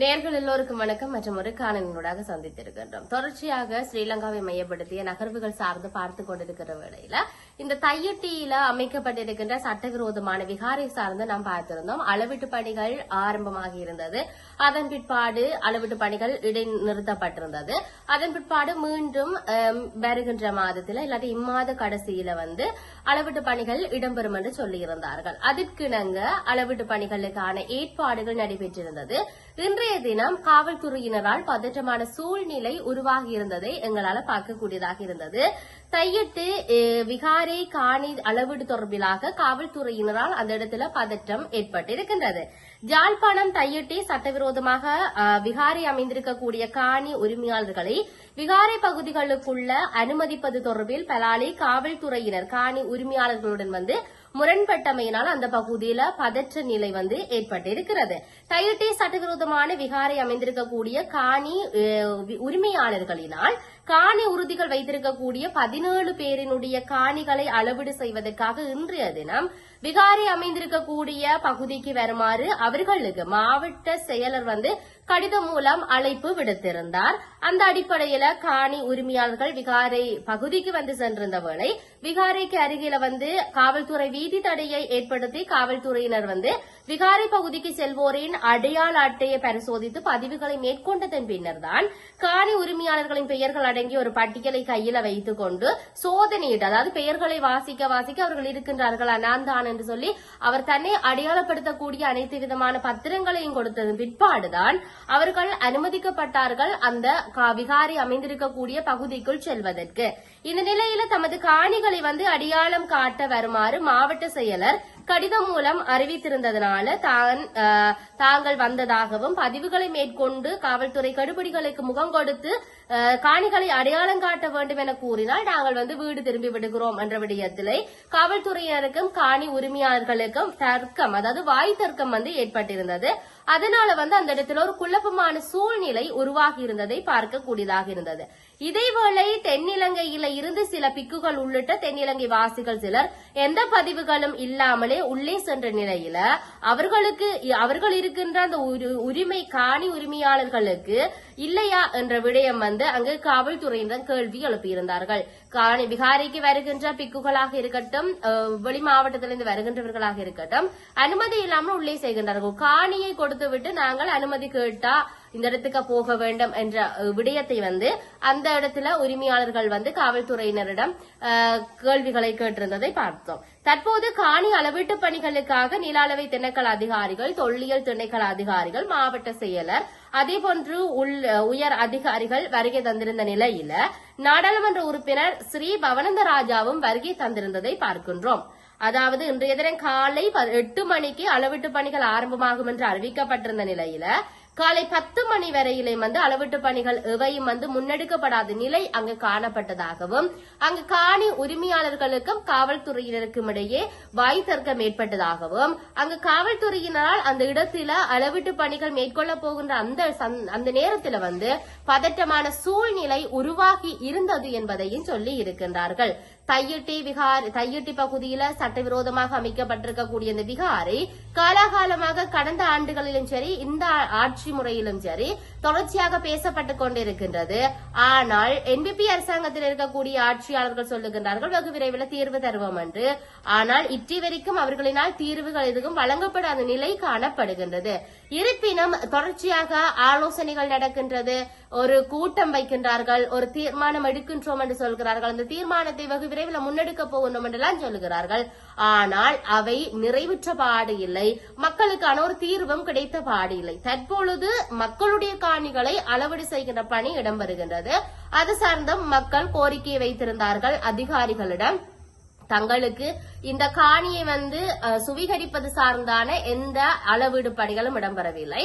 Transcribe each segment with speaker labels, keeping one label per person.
Speaker 1: நேர்கள் எல்லோருக்கும் வணக்கம் மற்றும் ஒரு காணொலியூடாக சந்தித்திருக்கின்றோம். தொடர்ச்சியாக ஸ்ரீலங்காவை மையப்படுத்திய நகர்வுகள் சார்ந்து பார்த்துக் கொண்டிருக்கிற வேளையில இந்த தையிட்டியில அமைக்கப்பட்டிருக்கின்ற சட்டவிரோதமான விகாரை சார்ந்து நாம் பார்த்திருந்தோம். அளவீட்டு பணிகள் ஆரம்பமாகி இருந்தது. அதன் பிற்பாடு அளவீட்டு பணிகள் இடைநிறுத்தப்பட்டிருந்தது. அதன் பிற்பாடு மீண்டும் வருகின்ற மாதத்தில் இல்லாட்டி இம்மாத கடைசியில அளவீட்டு பணிகள் இடம்பெறும் என்று சொல்லியிருந்தார்கள். அதற்கிணங்க அளவீட்டு பணிகளுக்கான ஏற்பாடுகள் நடைபெற்றிருந்தது. இன்றைய தினம் காவல்துறையினரால் பதற்றமான சூழ்நிலை உருவாகி இருந்ததை எங்களால் பார்க்கக்கூடியதாக இருந்தது. தையிட்டு விகாரை காணி அளவீடு தொடர்பிலாக காவல்துறையினரால் அந்த இடத்துல பதற்றம் ஏற்பட்டிருக்கின்றது. ஜாழ்ப்பாணம் தையிட்டி சட்டவிரோதமாக விகாரை அமைந்திருக்கக்கூடிய காணி உரிமையாளர்களை விகாரை பகுதிகளுக்குள்ள அனுமதிப்பது தொடர்பில் பலாலி காவல்துறையினர் காணி உரிமையாளர்களுடன் முரண்பட்டமையினால் அந்த பகுதியில பதற்ற நிலை ஏற்பட்டிருக்கிறது. தையிட்டி சட்டவிரோதமான விகாரை அமைந்திருக்கக்கூடிய காணி உரிமையாளர்களினால் காணி உறுதிகள் வைத்திருக்கக்கூடிய 17 பேரினுடைய காணிகளை அளவீடு செய்வதற்காக இன்றைய தினம் விகாரை அமைந்திருக்கக்கூடிய பகுதிக்கு வருமாறு அவர்களுக்கு மாவட்ட செயலர் கடிதம் மூலம் அழைப்பு விடுத்திருந்தார். அந்த அடிப்படையில காணி உரிமையாளர்கள் விகாரை பகுதிக்கு சென்றிருந்த வேளை விகாரைக்கு அருகில காவல்துறை வீதி தடையை ஏற்படுத்தி காவல்துறையினர் விகாரை பகுதிக்கு செல்வோரின் அடையாள அட்டையை பரிசோதித்து பதிவுகளை மேற்கொண்டதன் பின்னர் தான் காணி உரிமையாளர்களின் பெயர்கள் அடங்கிய ஒரு பட்டியலை கையில வைத்துக் கொண்டு சோதனையிட்டு, அதாவது பெயர்களை வாசிக்க அவர்கள் இருக்கின்றார்களா நான் தான் என்று சொல்லி அவர் தன்னை அடையாளப்படுத்தக்கூடிய அனைத்து விதமான பத்திரங்களையும் கொடுத்ததன் பிற்பாடுதான் அவர்கள் அனுமதிக்கப்பட்டார்கள் அந்த விகாரை அமைந்திருக்கக்கூடிய பகுதிக்குள் செல்வதற்கு. இந்த நிலையில தமது காணிகளை அடையாளம் காட்ட வருமாறு மாவட்ட செயலர் கடிதம் மூலம் அறிவித்திருந்ததனால தாங்கள் வந்ததாகவும் பதிவுகளை மேற்கொண்டு காவல்துறை கடுபிடிகளுக்கு முகம் கொடுத்து காணிகளை அடையாளம் காட்ட வேண்டும் என கூறினால் நாங்கள் வீடு திரும்பி விடுகிறோம் என்ற விடயத்திலே காவல்துறையினருக்கும் காணி உரிமையாளர்களுக்கும் தர்க்கம், அதாவது வாய் தர்க்கம் ஏற்பட்டிருந்தது. அதனால அந்த இடத்துல ஒரு குழப்பமான சூழ்நிலை உருவாகி இருந்ததை பார்க்கக்கூடியதாக இருந்தது. இதேவேளை தென்னிலங்கையில இருந்து சில பிக்குகள் உள்ளிட்ட தென்னிலங்கை வாசிகள் சிலர் எந்த பதிவுகளும் இல்லாமலே உள்ளே சென்ற நிலையில அவர்கள் இருக்கின்ற அந்த உரிமை காணி உரிமையாளர்களுக்கு இல்லையா என்ற விடயம் அங்கு காவல்துறையினர் கேள்வி எழுப்பியிருந்தார்கள். காணி விகாரைக்கு வருகின்ற பிக்குகளாக இருக்கட்டும், வெளி மாவட்டத்திலிருந்து வருகின்றவர்களாக இருக்கட்டும், அனுமதி இல்லாமல் உள்ளே செய்கின்றார்கள். காணியை கொடுத்து விட்டு நாங்கள் அனுமதி கேட்டா இந்த இடத்துக்கு போக வேண்டும் என்ற விடயத்தை அந்த இடத்துல உரிமையாளர்கள் காவல்துறையினரிடம் கேள்விகளை கேட்டிருந்ததை பார்த்தோம். தற்போது காணி அளவீட்டு பணிகளுக்காக நில அளவை திணைக்கள அதிகாரிகள், தொல்லியல் திணைக்கள அதிகாரிகள், மாவட்ட செயலர், அதேபோன்று உயர் அதிகாரிகள் வருகை தந்திருந்த நிலையில நாடாளுமன்ற உறுப்பினர் ஸ்ரீ பவனந்தராஜாவும் வருகை தந்திருந்ததை பார்க்கின்றோம். அதாவது இன்றைய தினம் காலை 8 மணிக்கு அளவீட்டு பணிகள் ஆரம்பமாகும் என்று அறிவிக்கப்பட்டிருந்த நிலையில காலை 10 மணி வரையிலே அளவீட்டு பணிகள் எவையும் முன்னெடுக்கப்படாத நிலை அங்கு காணப்பட்டதாகவும் அங்கு காணி உரிமையாளர்களுக்கும் காவல்துறையினருக்கும் இடையே வாய் தர்க்கம் ஏற்பட்டதாகவும் அங்கு காவல்துறையினரால் அந்த இடத்தில அளவீட்டு பணிகள் மேற்கொள்ள போகின்ற அந்த நேரத்தில் பதற்றமான சூழ்நிலை உருவாகி இருந்தது என்பதையும் சொல்லி இருக்கின்றார்கள். தையிட்டி பகுதியில சட்டவிரோதமாக அமைக்கப்பட்டிருக்கக்கூடிய இந்த விகாரை காலாகாலமாக கடந்த ஆண்டுகளிலும் சரி இந்த ஆட்சி முறையிலும் சரி தொடர்ச்சியாக பேசப்பட்டுக் கொண்டிருக்கின்றது. ஆனால் என்பிபி அரசாங்கத்தில் இருக்கக்கூடிய ஆட்சியாளர்கள் சொல்லுகின்றார்கள் வெகு விரைவில் தீர்வு தருவோம் என்று. ஆனால் இற்றி வரைக்கும் அவர்களினால் தீர்வுகள் எதுவும் வழங்கப்படாத நிலை காணப்படுகின்றது. இருப்பினும் தொடர்ச்சியாக ஆலோசனைகள் நடக்கின்றது, ஒரு கூட்டம் வைக்கின்றார்கள், ஒரு தீர்மானம் எடுக்கின்றோம் என்று சொல்கிறார்கள். அந்த தீர்மானத்தை வெகு விரைவில் முன்னெடுக்க போகணும் என்றெல்லாம் சொல்லுகிறார்கள். ஆனால் அவை நிறைவுற்ற பாடு இல்லை, மக்களுக்கான ஒரு தீர்வும் கிடைத்த பாடு இல்லை. தற்பொழுது மக்களுடைய காணிகளை அளவீடு செய்கின்ற பணி இடம்பெறுகின்றது. அது சார்ந்த மக்கள் கோரிக்கையை வைத்திருந்தார்கள் அதிகாரிகளிடம். தங்களுக்கு இந்த காணியை சுவீகரிப்பது சார்ந்தான எந்த அளவீடு பணிகளும் இடம்பெறவில்லை.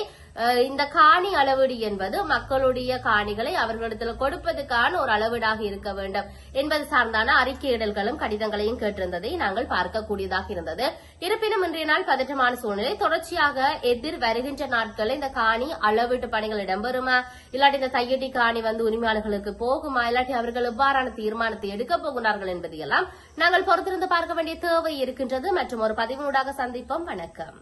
Speaker 1: இந்த காணி அளவீடு என்பது மக்களுடைய காணிகளை அவர்களிடத்தில் கொடுப்பதற்கான ஒரு அளவீடாக இருக்க வேண்டும் என்பது சார்ந்தான அறிக்கையிடல்களும் கடிதங்களையும் கேட்டிருந்ததை நாங்கள் பார்க்கக்கூடியதாக இருந்தது. இருப்பினும் இன்றைய நாள் பதற்றமான சூழ்நிலை தொடர்ச்சியாக எதிர் வருகின்ற நாட்களில் இந்த காணி அளவீட்டு பணிகள் இடம்பெறுமா, இல்லாட்டி இந்த தையிட்டி காணி உரிமையாளர்களுக்கு போகுமா, இல்லாட்டி அவர்கள் எவ்வாறான தீர்மானத்தை எடுக்கப் போகிறார்கள் என்பதையெல்லாம் நாங்கள் பொறுத்திருந்து பார்க்க வேண்டிய தேவை இருக்கின்றது. மற்றும் ஒரு பதிவினூடாக சந்திப்போம். வணக்கம்.